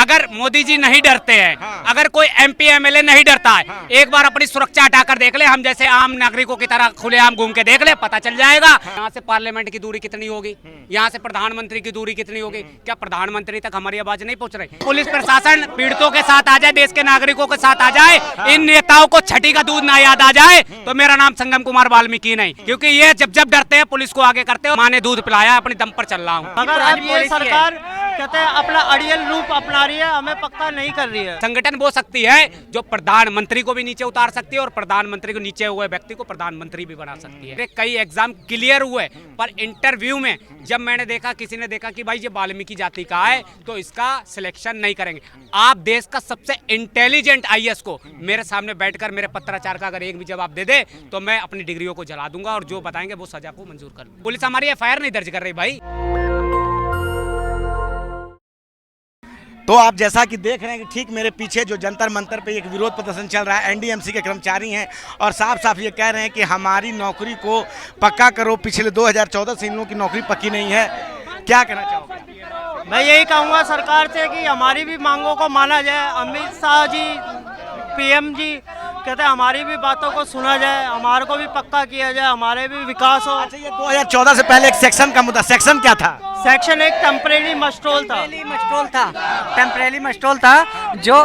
अगर मोदी जी नहीं डरते हैं, अगर कोई MP MLA नहीं डरता है, एक बार अपनी सुरक्षा हटाकर देख ले, हम जैसे आम नागरिकों की तरह खुलेआम घूम के देख ले, पता चल जाएगा। यहाँ से पार्लियामेंट की दूरी कितनी होगी, यहाँ से प्रधानमंत्री की दूरी कितनी होगी, क्या प्रधानमंत्री तक हमारी आवाज नहीं पहुंच रही? पुलिस प्रशासन पीड़ितों के साथ आ जाए, देश के नागरिकों के साथ आ जाए, इन नेताओं को छठी का दूध ना याद आ जाए तो मेरा नाम संगम कुमार वाल्मीकि नहीं, क्योंकि ये जब डरते हैं पुलिस को आगे करते हैं। माँ ने दूध पिलाया, अपनी दम पर चल रहा हूँ। अगर अब ये सरकार कहते हैं अपना अड़ियल रूप अपना रही है, हमें पक्का नहीं कर रही है। संगठन वो सकती है जो प्रधानमंत्री को भी नीचे उतार सकती है और प्रधानमंत्री को नीचे हुए व्यक्ति को प्रधानमंत्री भी बना सकती है। कई एग्जाम क्लियर हुए, पर इंटरव्यू में जब मैंने देखा, किसी ने देखा कि भाई ये वाल्मीकि जाति का है तो इसका सिलेक्शन नहीं करेंगे। आप देश का सबसे इंटेलिजेंट IAS को मेरे सामने बैठकर मेरे पत्राचार का अगर एक भी जवाब दे दे तो मैं अपनी डिग्रियों को जला दूंगा और जो बताएंगे वो सजा को मंजूर कर। पुलिस हमारी FIR नहीं दर्ज कर रही भाई। तो आप जैसा कि देख रहे हैं कि ठीक मेरे पीछे जो जंतर मंतर पे एक विरोध प्रदर्शन चल रहा है, NDMC के कर्मचारी हैं और साफ साफ ये कह रहे हैं कि हमारी नौकरी को पक्का करो। पिछले 2014 से इन लोगों की नौकरी पक्की नहीं है। क्या कहना चाहोगे? मैं यही कहूँगा सरकार से कि हमारी भी मांगों को माना जाए। अमित शाह जी, PM जी कहते हैं हमारी भी बातों को सुना जाए, हमारे को भी पक्का किया जाए, हमारे भी विकास हो। अच्छा, ये 2014 से पहले एक सेक्शन का मुद्दा, सेक्शन क्या था? सेक्शन एक टेम्परेरी मस्टोल था, टेम्परेरी मस्टोल था जो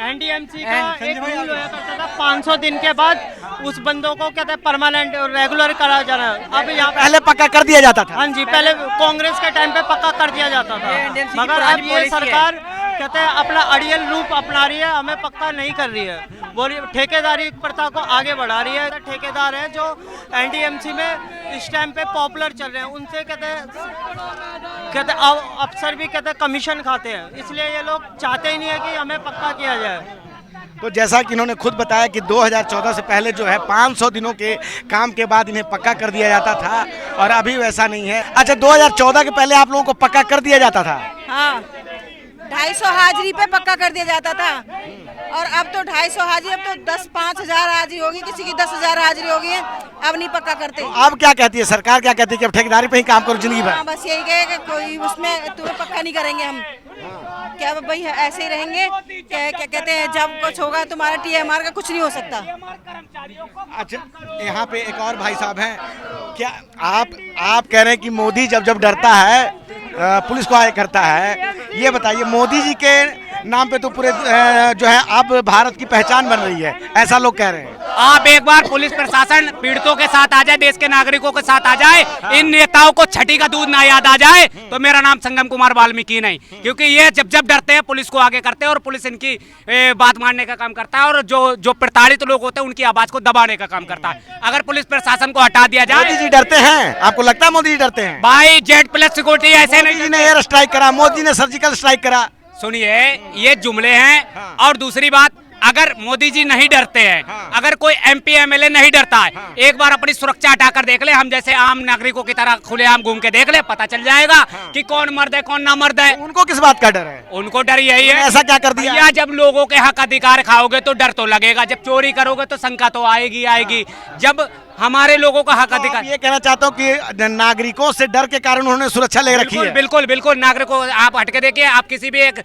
NDMC का एक रूल हुआ करता था 500 दिन के बाद उस बंदों को कहते हैं परमानेंट और रेगुलर करा जाना। अब यहाँ पहले पक्का कर दिया जाता था। हाँ जी, पहले कांग्रेस के टाइम पे पक्का कर दिया जाता था, मगर अब ये सरकार कहते हैं अपना अड़ियल रूप अपना रही है, हमें पक्का नहीं कर रही है। बोलिए, ठेकेदारी प्रथा को आगे बढ़ा रही है। ठेकेदार हैं जो NDMC में इस टाइम पे पॉपुलर चल रहे हैं, उनसे कहते हैं अफसर भी कहते हैं कमीशन खाते हैं, इसलिए ये लोग चाहते ही नहीं है कि हमें पक्का किया जाए। तो जैसा कि इन्होंने खुद बताया कि 2014 से पहले जो है 500 दिनों के काम के बाद इन्हें पक्का कर दिया जाता था और अभी वैसा नहीं है। अच्छा, 2014 के पहले आप लोगों को पक्का कर दिया जाता था? हाँ, 250 हाजिरी पे पक्का कर दिया जाता था और अब तो 250 हाजिरी, अब तो 5,000 हाजिरी होगी, किसी की 10,000 हाजिरी होगी है, अब नहीं पक्का करते। तो अब क्या कहती है सरकार, क्या कहती है कि अब ठेकेदारी पे ही काम करो जिंदगी भर? हाँ, बस यही कहे कि कोई उसमें तुम्हें पक्का नहीं करेंगे हम। क्या भाई ऐसे ही रहेंगे? क्या कहते हैं जब कुछ होगा तुम्हारा TMR का कुछ नहीं हो सकता। अच्छा, यहाँ पे एक और भाई साहब हैं। क्या आप कह रहे हैं कि मोदी जब डरता है पुलिस को आगे करता है। ये बताइए, मोदी जी के नाम पे तो पूरे जो है अब भारत की पहचान बन रही है, ऐसा लोग कह रहे हैं। आप एक बार पुलिस प्रशासन पीड़ितों के साथ आ जाए, देश के नागरिकों के साथ आ जाए, इन नेताओं को छठी का दूध ना याद आ जाए तो मेरा नाम संगम कुमार वाल्मीकि नहीं, क्योंकि ये जब डरते हैं पुलिस को आगे करते हैं और पुलिस इनकी बात मानने का काम करता है और जो प्रताड़ित लोग होते हैं उनकी आवाज को दबाने का काम करता है। अगर पुलिस प्रशासन को हटा दिया जाए। मोदी जी डरते हैं? आपको लगता है मोदी जी डरते हैं? भाई Z+ सिक्योरिटी ऐसे नहीं। मोदी जी ने एयर स्ट्राइक करा, मोदी ने सर्जिकल स्ट्राइक करा। सुनिए, ये जुमले हैं। और दूसरी बात, अगर मोदी जी नहीं डरते हैं, अगर कोई MP MLA नहीं डरता है, एक बार अपनी सुरक्षा हटाकर देख ले, हम जैसे आम नागरिकों की तरह खुलेआम घूम के देख ले, पता चल जाएगा कि कौन मर्द है कौन ना मर्द है। उनको किस बात का डर है? उनको डर यही है। ऐसा क्या कर दिया? जब लोगों के हक अधिकार खाओगे तो डर तो लगेगा, जब चोरी करोगे तो शंका तो आएगी। जब हमारे लोगों का हक अधिकार। ये कहना चाहता हूँ कि नागरिकों से डर के कारण उन्होंने सुरक्षा ले रखी है। बिल्कुल नागरिकों, आप हटके देखिए, आप किसी भी एक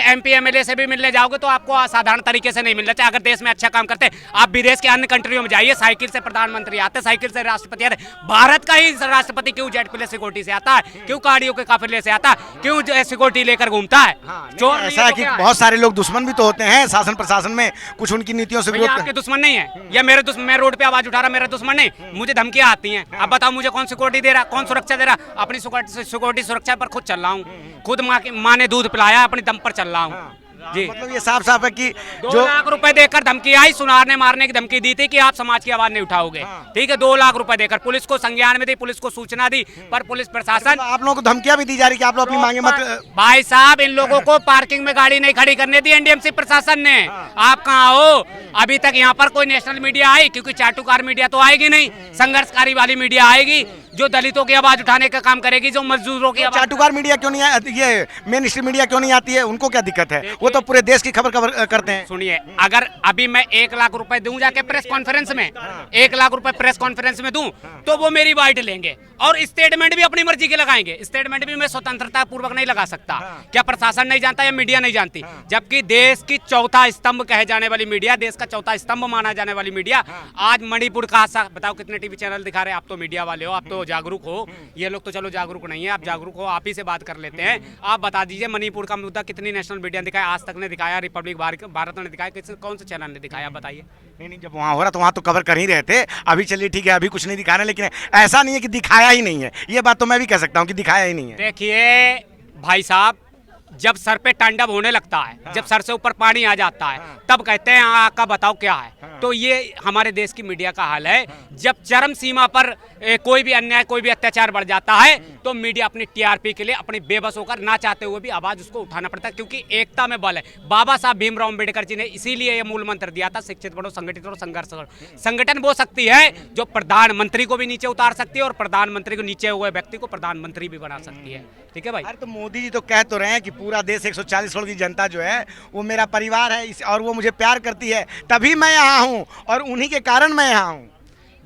MP MLA से भी मिलने जाओगे तो आपको असाधारण तरीके से नहीं मिलना चाहिए। अगर देश में अच्छा काम करते हैं, आप विदेश के अन्य कंट्रियों में जाइए, साइकिल से प्रधानमंत्री आते, साइकिल से राष्ट्रपति आते। भारत का ही राष्ट्रपति क्यों Z+ सिक्योरिटी से आता है? क्यों गाड़ियों के काफिले से आता है? क्यों सिक्योरिटी लेकर घूमता है? जो ऐसा है कि बहुत सारे लोग दुश्मन भी तो होते हैं शासन प्रशासन में, कुछ उनकी नीतियों से विरोध। आपके दुश्मन नहीं है या मेरे दुश्मन? मैं रोड पे आवाज उठा रहा, मेरा दुश्मन नहीं, मुझे धमकियां आती हैं। अब बताओ मुझे कौन सिक्योरिटी दे रहा, कौन सुरक्षा दे रहा? अपनी सिक्योरिटी सुरक्षा पर खुद चल रहा हूँ, खुद माँ ने दूध पिलाया, अपनी दम पर चल रहा हूँ जी। मतलब ये साफ साफ है कि 2 लाख रुपए देकर धमकी आई, सुनार ने मारने की धमकी दी थी कि आप समाज की आवाज नहीं उठाओगे। ठीक है, 2 लाख रुपए देकर पुलिस को संज्ञान में दी, पुलिस को सूचना दी, पर पुलिस प्रशासन, आप लोगों को धमकियां भी दी जा रही कि आप लोग अपनी मांगे मत। भाई साहब, इन लोगों को पार्किंग में गाड़ी नहीं खड़ी करने दी NDMC प्रशासन ने। आप कहाँ हो? अभी तक यहाँ पर कोई नेशनल मीडिया आई? क्योंकि चाटुकार मीडिया तो आएगी नहीं, संघर्षकारी वाली मीडिया आएगी जो दलितों की आवाज उठाने का काम करेगी, जो मजदूरों की आवाज। चाटुकार मीडिया क्यों नहीं ये मेन स्ट्रीम मीडिया क्यों नहीं आती है? उनको क्या दिक्कत है? वो तो पूरे देश की खबर करते हैं। सुनिए, अगर अभी मैं 1 लाख रुपए दूं जाके प्रेस कॉन्फ्रेंस में, 1 लाख रुपए प्रेस कॉन्फ्रेंस में दूं, तो वो मेरी बाइट लेंगे और स्टेटमेंट भी अपनी मर्जी के लगाएंगे। स्टेटमेंट भी मैं स्वतंत्रता पूर्वक नहीं लगा सकता। क्या प्रशासन नहीं जानता या मीडिया नहीं जानती? जबकि देश की चौथा स्तंभ कहे जाने वाली मीडिया, देश का चौथा स्तंभ माना जाने वाली मीडिया, आज मणिपुर का हादसा बताओ कितने टीवी चैनल दिखा रहे हैं? आप तो मीडिया वाले हो, आप तो जागरूक हो, ये लोग तो चलो जागरूक नहीं है, आप जागरूक हो, आप ही से बात कर लेते हैं। आप बता दीजिए मणिपुर का मुद्दा कितनी नेशनल मीडिया ने दिखाया? आज तक ने दिखाया, रिपब्लिक भारत ने दिखाया, कौन से चैनल ने दिखाया? बताइए। नहीं, जब वहाँ हो रहा तो वहाँ तो कवर कर ही रहे थे। अभी चलिए ठीक है, अभी कुछ नहीं दिखा रहे, लेकिन ऐसा नहीं है कि दिखाया ही नहीं है। ये बात तो मैं भी कह सकता हूँ कि दिखाया ही नहीं है। देखिए भाई साहब, जब सर पे तांडव होने लगता है, जब सर से ऊपर पानी आ जाता है, तब कहते हैं आका बताओ क्या है। तो ये हमारे देश की मीडिया का हाल है। जब चरम सीमा पर कोई भी अन्याय, कोई भी अत्याचार बढ़ जाता है, तो मीडिया अपनी टीआरपी के लिए अपनी बेबस होकर ना चाहते हुए भी आवाज उसको उठाना पड़ता है, क्योंकि एकता में बल है। बाबा साहब भीमराव अम्बेडकर जी ने इसीलिए ये मूल मंत्र दिया था, शिक्षित बनो, संगठित और संघर्ष करो। संगठन वो शक्ति है जो प्रधानमंत्री को भी नीचे उतार सकती है और प्रधानमंत्री को नीचे हुए व्यक्ति को प्रधानमंत्री भी बना सकती है। ठीक है भाई। अरे तो मोदी जी तो कह तो रहे हैं कि पूरा देश 140 करोड़ की जनता जो है वो मेरा परिवार है और वो मुझे प्यार करती है, तभी मैं यहाँ हूँ और उन्हीं के कारण मैं यहाँ हूँ।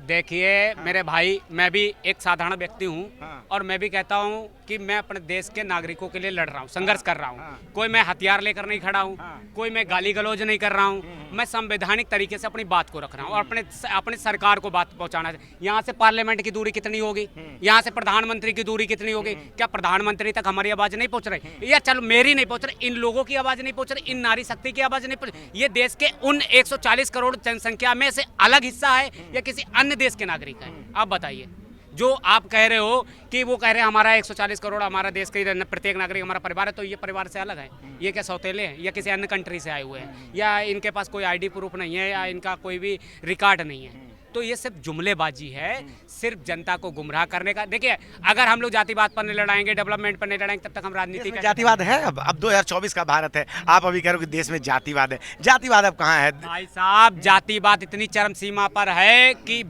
देखिए मेरे भाई, मैं भी एक साधारण व्यक्ति हूँ और मैं भी कहता हूँ कि मैं अपने देश के नागरिकों के लिए लड़ रहा हूँ, संघर्ष कर रहा हूँ। कोई मैं हथियार लेकर नहीं खड़ा हूँ, कोई मैं गाली गलौज नहीं कर रहा हूँ। मैं संवैधानिक तरीके से अपनी बात को रख रहा हूँ और अपने सरकार को बात पहुँचाना। यहाँ से पार्लियामेंट की दूरी कितनी होगी, यहाँ से प्रधानमंत्री की दूरी कितनी होगी? क्या प्रधानमंत्री तक हमारी आवाज़ नहीं पहुँच रही? या चलो मेरी नहीं पहुँच रही, इन लोगों की आवाज़ नहीं पहुँच रही, इन नारी शक्ति की आवाज़ नहीं पहुँच रही? ये देश के उन 140 करोड़ जनसंख्या में से अलग हिस्सा है या किसी अन्य देश के नागरिक है? आप बताइए। जो आप कह रहे हो कि वो कह रहे हैं हमारा 140 करोड़ हमारा देश के प्रत्येक नागरिक हमारा परिवार है, तो ये परिवार से अलग है? ये क्या सौतेले हैं या किसी अन्य कंट्री से आए हुए हैं या इनके पास कोई आईडी प्रूफ नहीं है या इनका कोई भी रिकॉर्ड नहीं है? तो ये सिर्फ जुमलेबाजी है, सिर्फ जनता को गुमराह करने का। देखिए, अगर हम लोग जातिवाद पर नहीं लड़ाएंगे, डेवलपमेंट पर नहीं लड़ाएंगे, तब तक हम राजनीति का। जातिवाद है अब 2024 का भारत है, आप अभी कह रहे हो कि देश में जातिवाद है। जातिवाद अब कहाँ है भाई साहब? जातिवाद इतनी चरम सीमा पर है कि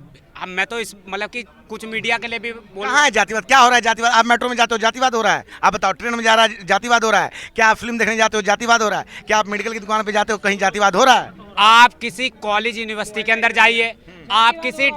मैं तो इस मतलब कि कुछ मीडिया के लिए भी कहाँ है जातिवाद? क्या हो रहा है जातिवाद? आप मेट्रो में जाते हो जातिवाद हो रहा है? आप बताओ, ट्रेन में जा रहा है जातिवाद हो रहा है? क्या आप फिल्म देखने जाते हो जातिवाद हो रहा है? क्या आप मेडिकल की दुकान पे जाते हो कहीं जातिवाद हो रहा है? आप किसी कॉलेज यूनिवर्सिटी के अंदर जाइए, आप किसी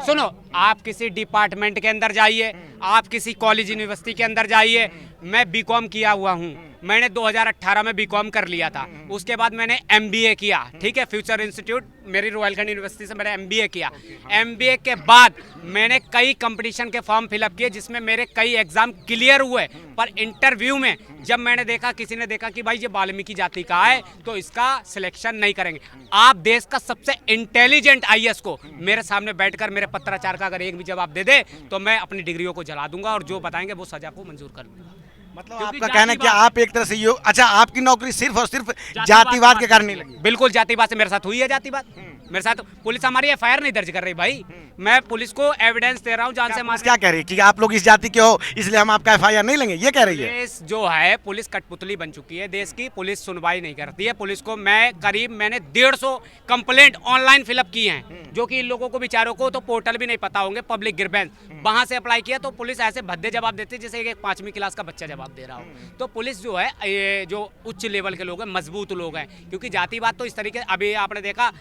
आप किसी डिपार्टमेंट के अंदर जाइए, आप किसी कॉलेज यूनिवर्सिटी के अंदर जाइए। मैं बीकॉम किया हुआ हूँ, मैंने 2018 में बीकॉम कर लिया था। उसके बाद मैंने एमबीए किया, ठीक है, फ्यूचर इंस्टीट्यूट, मेरी रोहिलखंड यूनिवर्सिटी से मैंने एमबीए किया। एमबीए के बाद मैंने कई कंपटीशन के फॉर्म फिलअप किए जिसमें मेरे कई एग्जाम क्लियर हुए, पर इंटरव्यू में जब मैंने देखा, किसी ने देखा कि भाई ये वाल्मीकि जाति का है तो इसका सिलेक्शन नहीं करेंगे। आप देश का सबसे इंटेलिजेंट आईएएस को मेरे सामने बैठकर मेरे पत्राचार का अगर एक भी जवाब दे दे तो मैं अपनी डिग्रियों को जला दूंगा और जो बताएंगे वो सजा को मंजूर कर दूंगा। मतलब आपका कहना है कि आप एक तरह से अच्छा, आपकी नौकरी सिर्फ और सिर्फ जातिवाद के कारण नहीं लगी? बिल्कुल, जातिवाद से मेरे साथ हुई है। जातिवाद मेरे साथ, पुलिस हमारी एफआईआर नहीं दर्ज कर रही भाई, मैं पुलिस को एविडेंस दे रहा हूँ जान से मार। क्या कह रही है कि आप लोग इस जाति के हो इसलिए हम आपका एफआईआर नहीं लेंगे, ये कह रही है? देश जो है, पुलिस कठपुतली बन चुकी है, देश की पुलिस सुनवाई नहीं करती है। पुलिस को मैंने 150 कंप्लेंट ऑनलाइन फिलअप की हैं, जो कि इन लोगों को बेचारों को तो पोर्टल भी नहीं पता होंगे, पब्लिक ग्रीवेंस वहां से अप्लाई किया तो पुलिस ऐसे भद्दे जवाब देती है जैसे एक 5वीं क्लास का बच्चा जवाब दे रहा हो। तो पुलिस जो है, ये जो उच्च लेवल के लोग हैं, मजबूत लोग हैं, क्योंकि जातिवाद तो इस तरीके, अभी आपने देखा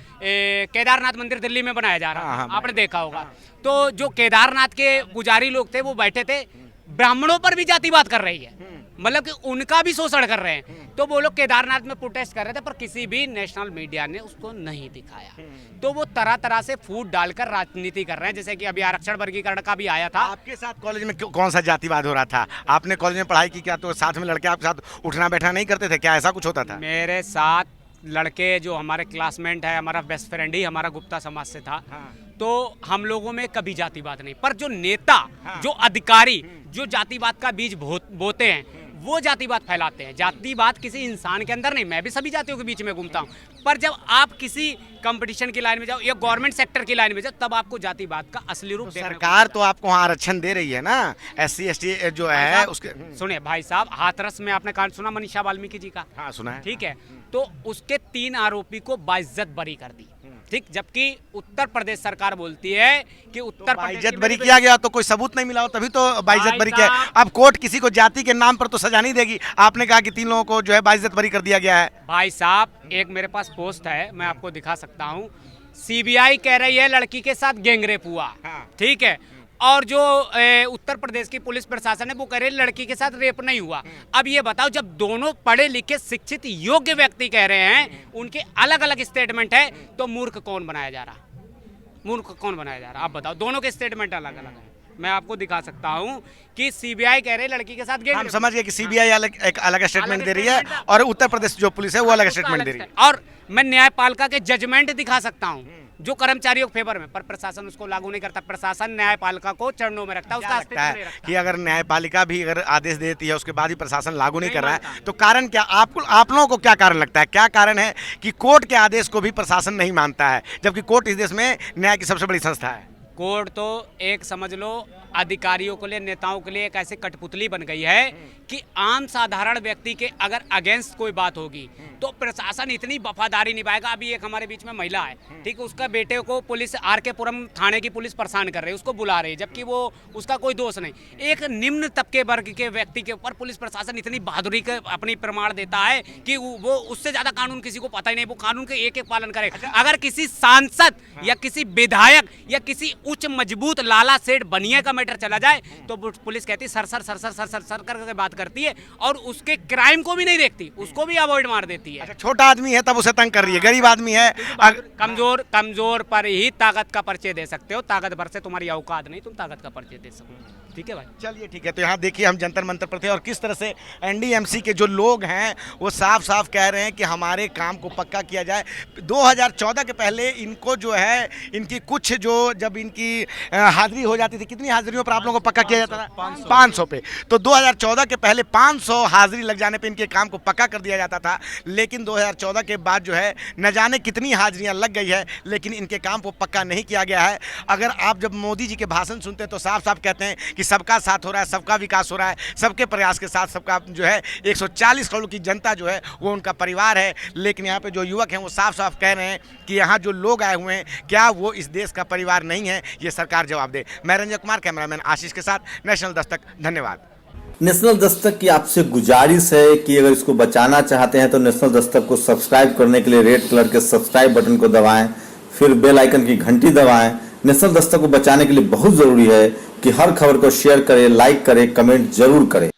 केदारनाथ मंदिर दिल्ली में बनाया जा रहा है, आपने देखा होगा। तो जो केदारनाथ के पुजारी लोग थे वो बैठे थे, ब्राह्मणों पर भी जातिवाद कर रही है, मतलब कि उनका भी शोषण कर रहे हैं। तो वो लोग केदारनाथ में प्रोटेस्ट कर रहे थे, पर किसी भी नेशनल मीडिया ने उसको नहीं दिखाया। तो वो तरह तरह से फूट डालकर राजनीति कर रहे हैं, जैसे कि अभी आरक्षण वर्गीकरण का भी आया था। आपके साथ कॉलेज में कौन सा जातिवाद हो रहा था? आपने कॉलेज में पढ़ाई की क्या, तो साथ में लड़के आपके साथ उठना बैठना नहीं करते थे क्या? ऐसा कुछ होता था? मेरे साथ लड़के जो हमारे क्लासमेट है, हमारा बेस्ट फ्रेंड ही हमारा गुप्ता समाज से था। तो हम लोगों में कभी जातिवाद नहीं, पर जो नेता, जो अधिकारी जो जातिवाद का बीज बोते हैं वो जातिवाद फैलाते हैं। जातिवाद किसी इंसान के अंदर नहीं, मैं भी सभी जातियों के बीच में घूमता हूँ, पर जब आप किसी कंपटीशन की लाइन में जाओ या गवर्नमेंट सेक्टर की लाइन में जाओ तब आपको जातिवाद का असली रूप देखने को सरकार तो आपको वहाँ आरक्षण दे रही है ना, SC ST जो है उसके। सुनिए भाई साहब, हाथरस में आपने कांड सुना मनीषा वाल्मीकि जी का? हाँ सुना है। ठीक है, तो उसके 3 आरोपी को बाइज्जत बरी कर दी। ठीक, जबकि उत्तर प्रदेश सरकार बोलती है कि उत्तर प्रदेश बाइज्जत बरी किया गया तो कोई सबूत नहीं मिला हो तभी तो बाइज्जत बरी किया। अब कोर्ट किसी को जाति के नाम पर तो सजा नहीं देगी। आपने कहा कि 3 लोगों को जो है बाइज्जत बरी कर दिया गया है। भाई साहब, एक मेरे पास पोस्ट है, मैं आपको दिखा सकता हूँ। सीबीआई कह रही है लड़की के साथ गैंगरेप हुआ, ठीक है, और जो उत्तर प्रदेश की पुलिस प्रशासन है वो कह रही है लड़की के साथ रेप नहीं हुआ। अब ये बताओ, जब दोनों पढ़े लिखे शिक्षित योग्य व्यक्ति कह रहे हैं, उनके अलग अलग स्टेटमेंट है, तो मूर्ख कौन बनाया जा रहा? मूर्ख कौन बनाया जा रहा? आप बताओ, दोनों के स्टेटमेंट अलग अलग है। मैं आपको दिखा सकता हूं कि सीबीआई कह रहे हैं लड़की के साथ हम समझ गए कि सीबीआई एक अलग स्टेटमेंट दे रही है और उत्तर प्रदेश जो पुलिस है वो अलग स्टेटमेंट दे रही है। और मैं न्यायपालिका के जजमेंट दिखा सकता हूं जो कर्मचारियों के फेवर में, पर प्रशासन उसको लागू नहीं करता। प्रशासन न्यायपालिका को चरणों में रखता है, उसका अस्तित्व नहीं रखता। कि अगर न्यायपालिका भी अगर आदेश देती है उसके बाद भी प्रशासन लागू नहीं कर रहा है तो कारण क्या? आप लोगों को क्या कारण लगता है? क्या कारण है कि कोर्ट के आदेश को भी प्रशासन नहीं मानता है, जबकि कोर्ट इस देश में न्याय की सबसे बड़ी संस्था है? कोर्ट तो एक समझ लो अधिकारियों के लिए, नेताओं के लिए एक ऐसी कठपुतली बन गई है कि आम साधारण व्यक्ति के अगर अगेंस्ट कोई बात होगी तो प्रशासन इतनी वफादारी निभाएगा। अभी एक हमारे बीच में महिला है, ठीक है, उसका बेटे को पुलिस आर.के. पुरम थाने की पुलिस परेशान कर रही है, उसको बुला रही है, जबकि वो उसका कोई दोष नहीं। एक निम्न तबके वर्ग के व्यक्ति के ऊपर पुलिस प्रशासन इतनी बहादुरी के अपनी प्रमाण देता है कि वो उससे ज्यादा कानून किसी को पता ही नहीं, वो कानून के एक पालन करेगा। अगर किसी सांसद या किसी विधायक या किसी उच्च मजबूत लाला सेठ बनिए का मैटर चला जाए तो पुलिस कहती है sir sir sir sir sir sir sir करके बात करती है और उसके क्राइम को भी नहीं देखती, उसको भी अवॉइड मार देती है। अच्छा, छोटा आदमी है तब उसे तंग कर रही है, गरीब आदमी है कमजोर पर ही ताकत का परिचय दे सकते हो, ताकत भर से तुम्हारी औकात नहीं, तुम ताकत का परिचय दे सको। ठीक है भाई, चलिए ठीक है। तो यहाँ देखिए हम जंतर मंतर पर थे और किस तरह से एनडीएमसी के जो लोग हैं वो साफ साफ कह रहे हैं कि हमारे काम को पक्का किया जाए। 2014 के पहले इनको जो है इनकी कुछ जो जब इनकी हाजिरी हो जाती थी, कितनी हाजिरियों पर आप लोगों को पक्का किया जाता था? 500 पे। तो 2014 के पहले 500 हाजिरी लग जाने पे इनके काम को पक्का कर दिया जाता था, लेकिन 2014 के बाद जो है न जाने कितनी हाजिरियाँ लग गई है, लेकिन इनके काम को पक्का नहीं किया गया है। अगर आप जब मोदी जी के भाषण सुनते हैं तो साफ साफ कहते हैं कि सबका साथ हो रहा है, सबका विकास हो रहा है, सबके प्रयास के साथ सबका जो है 140 करोड़ की जनता जो है वो उनका परिवार है। लेकिन यहाँ पे जो युवक हैं वो साफ साफ कह रहे हैं कि यहाँ जो लोग आए हुए हैं क्या वो इस देश का परिवार नहीं है? ये सरकार जवाब दे। मैं रंजन कुमार, कैमरामैन आशीष के साथ, नेशनल दस्तक। धन्यवाद। नेशनल दस्तक की आपसे गुजारिश है कि अगर इसको बचाना चाहते हैं तो नेशनल दस्तक को सब्सक्राइब करने के लिए रेड कलर के सब्सक्राइब बटन को दबाएं, फिर बेल आइकन की घंटी दबाएं। नेशनल दस्तक को बचाने के लिए बहुत जरूरी है कि हर खबर को शेयर करें, लाइक करें, कमेंट जरूर करें।